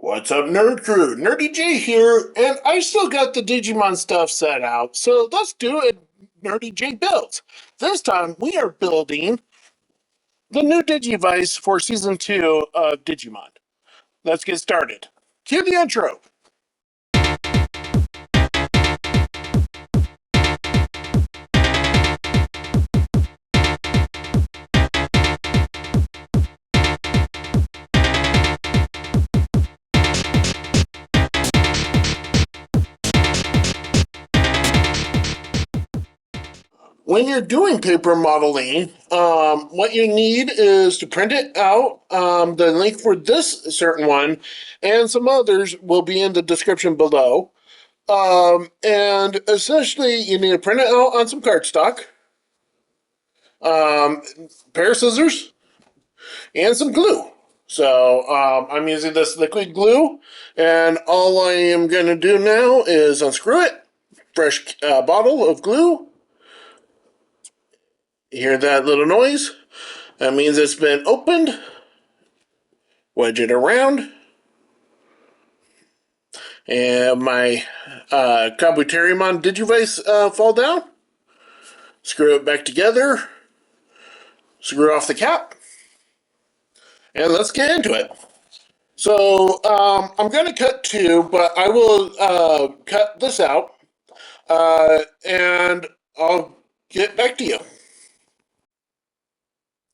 What's up, Nerd Crew? Nurdie J here, and I still got the Digimon stuff set out, so let's do it. Nurdie J builds. This time, we are building the new Digivice for Season 2 of Digimon. Let's get started. Cue the intro. When you're doing paper modeling, what you need is to print it out. The link for this certain one and some others will be in the description below. And essentially, you need to print it out on some cardstock, pair of scissors, and some glue. So I'm using this liquid glue, and all I am going to do now is unscrew it. Fresh bottle of glue. You hear that little noise? That means it's been opened. Wedge it around. And my Kabuterimon Digivice fall down. Screw it back together. Screw off the cap. And let's get into it. So I'm going to cut two, but I will cut this out. And I'll get back to you.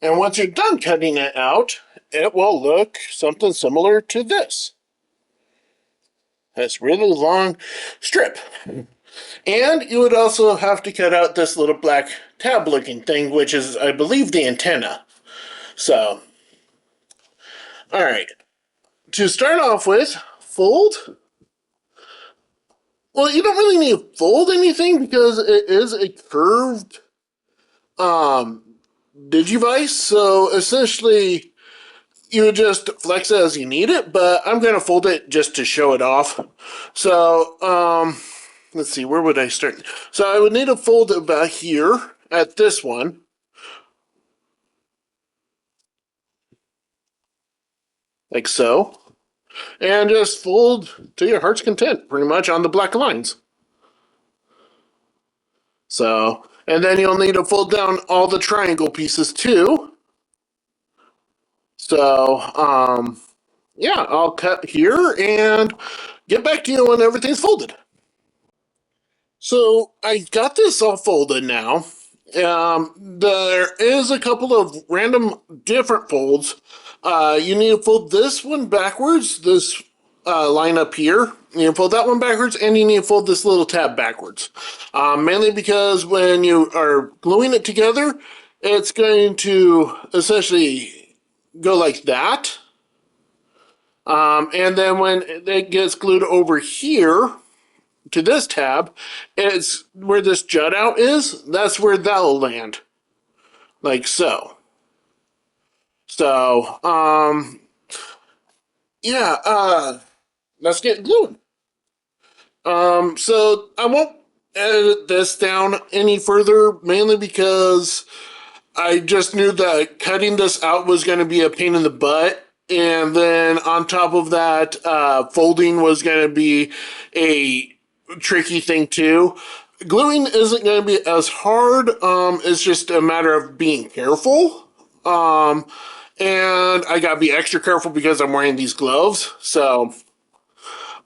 And once you're done cutting it out, it will look something similar to this. This really long strip. And you would also have to cut out this little black tab looking thing, which is, I believe, the antenna. So, alright. To start off with, fold. Well, you don't really need to fold anything because it is a curved Digivice. So essentially, you would just flex it as you need it, but I'm going to fold it just to show it off. So, let's see, where would I start? So I would need to fold it about here at this one. Like so. And just fold to your heart's content, pretty much on the black lines. So, and then you'll need to fold down all the triangle pieces too. So, yeah, I'll cut here and get back to you when everything's folded. So, I got this all folded now. There is a couple of random different folds. You need to fold this one backwards, this line up here. You need to fold that one backwards, and you need to fold this little tab backwards. Mainly because when you are gluing it together, it's going to essentially go like that. And then when it gets glued over here, to this tab, it's where this jut out is, that's where that'll land. Like so. So, yeah, let's get glued. So I won't edit this down any further, mainly because I just knew that cutting this out was going to be a pain in the butt. And then on top of that, folding was going to be a tricky thing too. Gluing isn't going to be as hard. It's just a matter of being careful. And I gotta be extra careful because I'm wearing these gloves. So,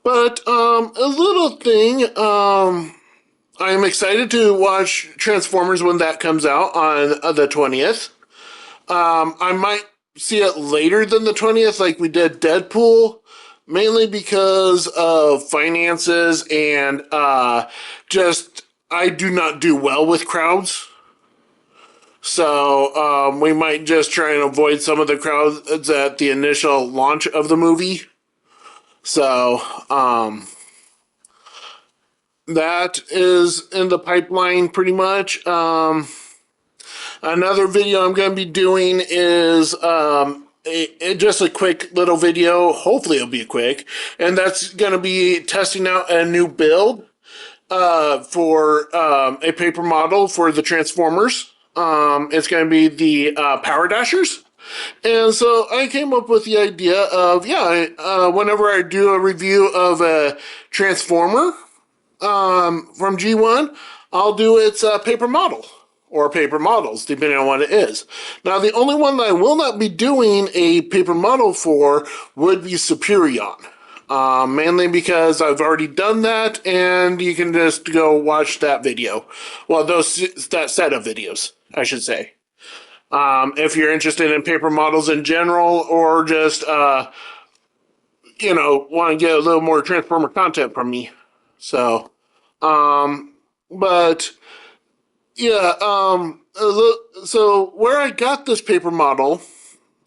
but a little thing. I'm excited to watch Transformers when that comes out on the 20th. I might see it later than the 20th, like we did Deadpool. Mainly because of finances and just I do not do well with crowds. So we might just try and avoid some of the crowds at the initial launch of the movie. So that is in the pipeline pretty much. Another video I'm going to be doing is just a quick little video. Hopefully it'll be quick. And that's going to be testing out a new build for a paper model for the Transformers. It's going to be the Power Dashers. And so I came up with the idea of, whenever I do a review of a Transformer from G1, I'll do its paper model or paper models, depending on what it is. Now, the only one that I will not be doing a paper model for would be Superion. Mainly because I've already done that, and you can just go watch that video. Well, that set of videos, I should say. If you're interested in paper models in general, or just want to get a little more Transformer content from me. So, but yeah, so where I got this paper model,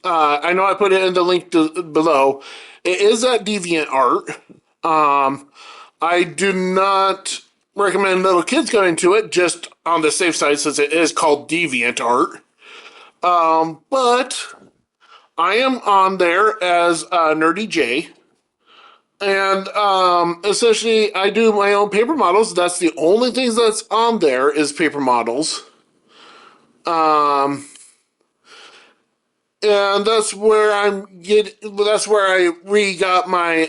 I know I put it in the link below. It is at DeviantArt. I do not recommend little kids going to it, just on the safe side, since it is called DeviantArt. But I am on there as Nurdie J. And essentially, I do my own paper models. That's the only things that's on there is paper models. And that's where That's where I re-got my.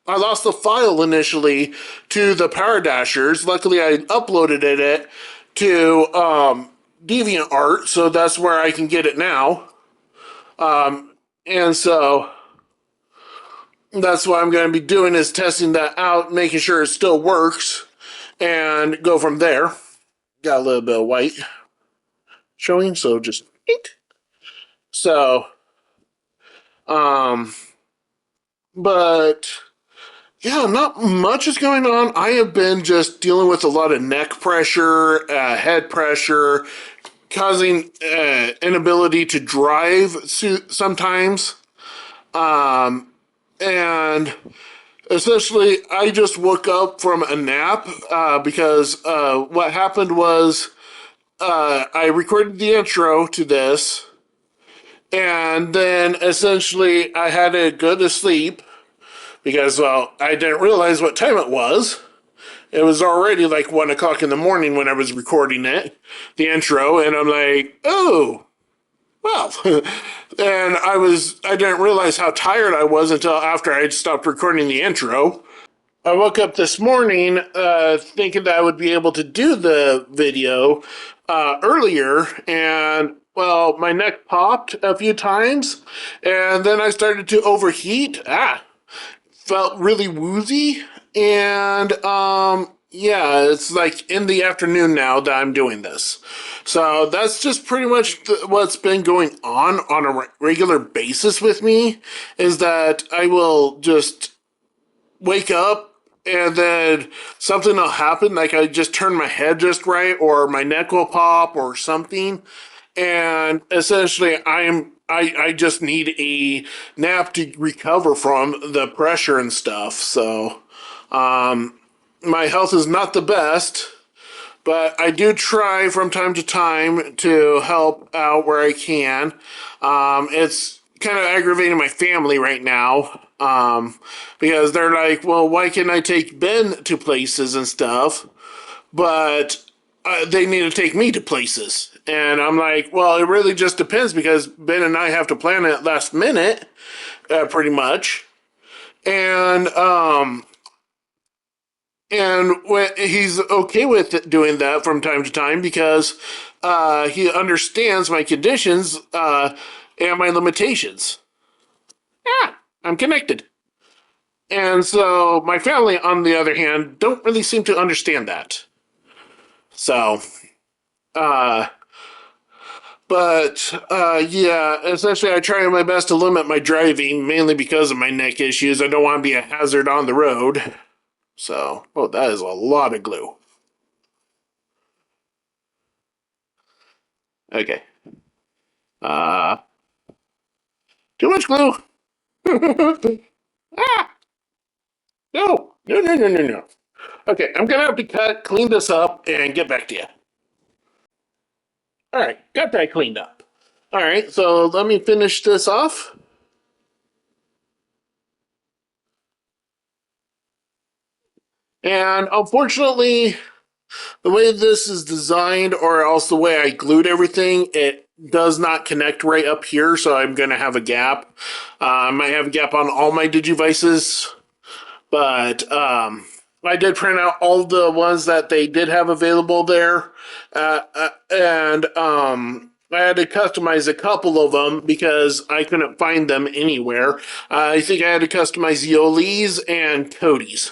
I lost the file initially to the Power Dashers. Luckily, I uploaded it to DeviantArt, so that's where I can get it now. And so that's what I'm going to be doing is testing that out, making sure it still works, and go from there. Got a little bit of white showing, so just so but yeah, not much is going on. I have been just dealing with a lot of neck pressure, head pressure, causing inability to drive sometimes. And especially, I just woke up from a nap because what happened was I recorded the intro to this, and then essentially I had to go to sleep because, well, I didn't realize what time it was. It was already like 1 o'clock in the morning when I was recording the intro, and I'm like, oh, well. And I didn't realize how tired I was until after I'd stopped recording the intro. I woke up this morning thinking that I would be able to do the video earlier, and well, my neck popped a few times, and then I started to overheat. Felt really woozy, and yeah, it's like in the afternoon now that I'm doing this. So that's just pretty much what's been going on a regular basis with me, is that I will just wake up and then something will happen, like I just turn my head just right, or my neck will pop or something, and essentially I just need a nap to recover from the pressure and stuff. So my health is not the best, but I do try from time to time to help out where I can. It's kind of aggravating my family right now, because they're like, well, why can't I take Ben to places and stuff? But they need to take me to places. And I'm like, well, it really just depends, because Ben and I have to plan it last minute, pretty much. And he's okay with doing that from time to time, because he understands my conditions and my limitations. Yeah, I'm connected. And so my family, on the other hand, don't really seem to understand that. So, uh, yeah, essentially I try my best to limit my driving, mainly because of my neck issues. I don't want to be a hazard on the road. So, oh, that is a lot of glue. Okay. Uh, Too much glue. Ah, no, no, no, no, no, no. Okay, I'm gonna have to clean this up, and get back to you. All right, got that cleaned up. All right, so let me finish this off. And unfortunately, the way this is designed, or else the way I glued everything, it does not connect right up here, so I'm going to have a gap. I might have a gap on all my Digivices, but I did print out all the ones that they did have available there, and I had to customize a couple of them because I couldn't find them anywhere. I think I had to customize Yoli's and Cody's.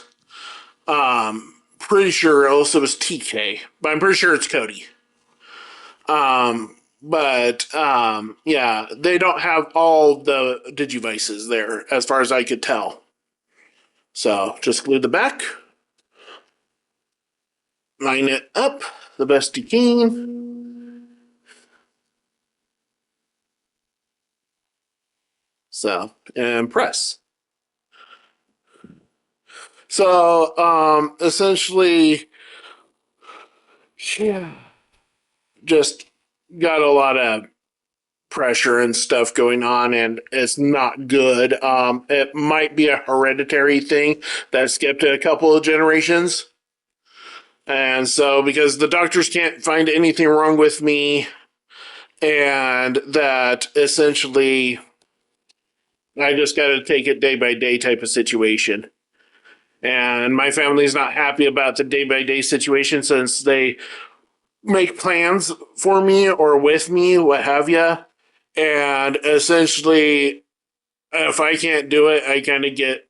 Pretty sure also was TK, but I'm pretty sure it's Cody. But yeah, they don't have all the Digivices there as far as I could tell. So just glue the back, line it up the best you can. So, and press. So, essentially, yeah, just got a lot of pressure and stuff going on, and it's not good. It might be a hereditary thing that skipped a couple of generations. And so, because the doctors can't find anything wrong with me, and that essentially I just got to take it day by day type of situation. And my family's not happy about the day by day situation since they make plans for me or with me, what have you. And essentially, if I can't do it, I kind of get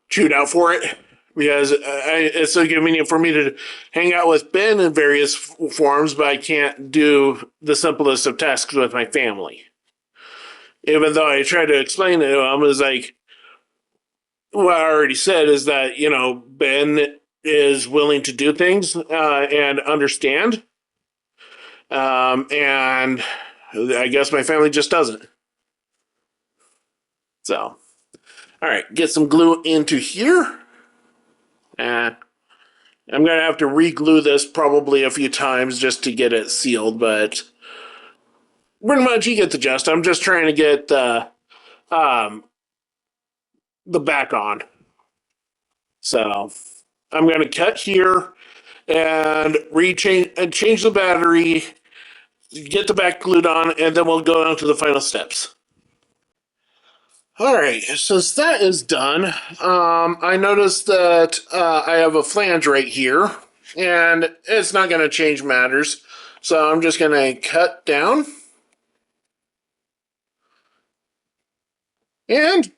chewed out for it because it's so convenient for me to hang out with Ben in various forms, but I can't do the simplest of tasks with my family. Even though I try to explain it to him, I was like, what I already said is that, Ben is willing to do things and understand. And I guess my family just doesn't. So, all right, get some glue into here. And I'm going to have to re-glue this probably a few times just to get it sealed, but pretty much you get the gist. I'm just trying to get the back on. So I'm going to cut here and change the battery, get the back glued on, and then we'll go on to the final steps. All right, since that is done, I noticed that I have a flange right here, and it's not going to change matters. So I'm just going to cut down, and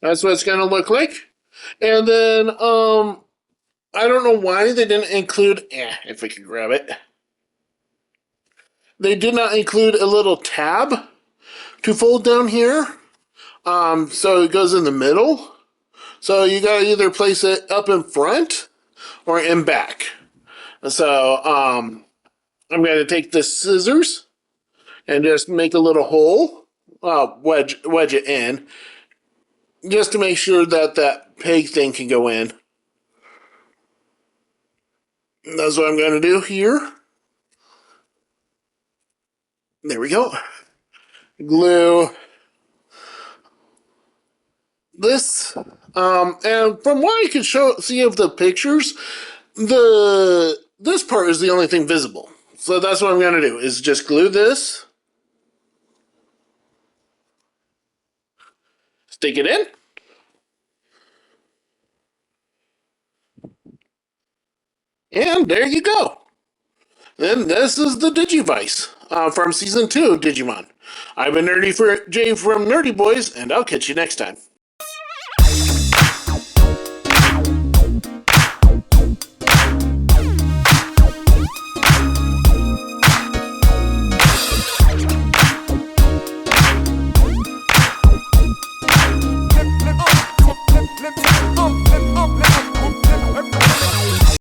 that's what it's going to look like. And then, I don't know why they didn't include, if I can grab it. They did not include a little tab to fold down here. So it goes in the middle. So you gotta either place it up in front or in back. So, I'm gonna take the scissors and just make a little hole, wedge it in, just to make sure that that peg thing can go in. And that's what I'm gonna do here. There we go. Glue this, and from what I can see of the pictures, this part is the only thing visible. So that's what I'm going to do, is just glue this, stick it in, and there you go. And this is the Digivice from Season 2 of Digimon. I've been Nurdie for Jay from Nurdie Boys, and I'll catch you next time.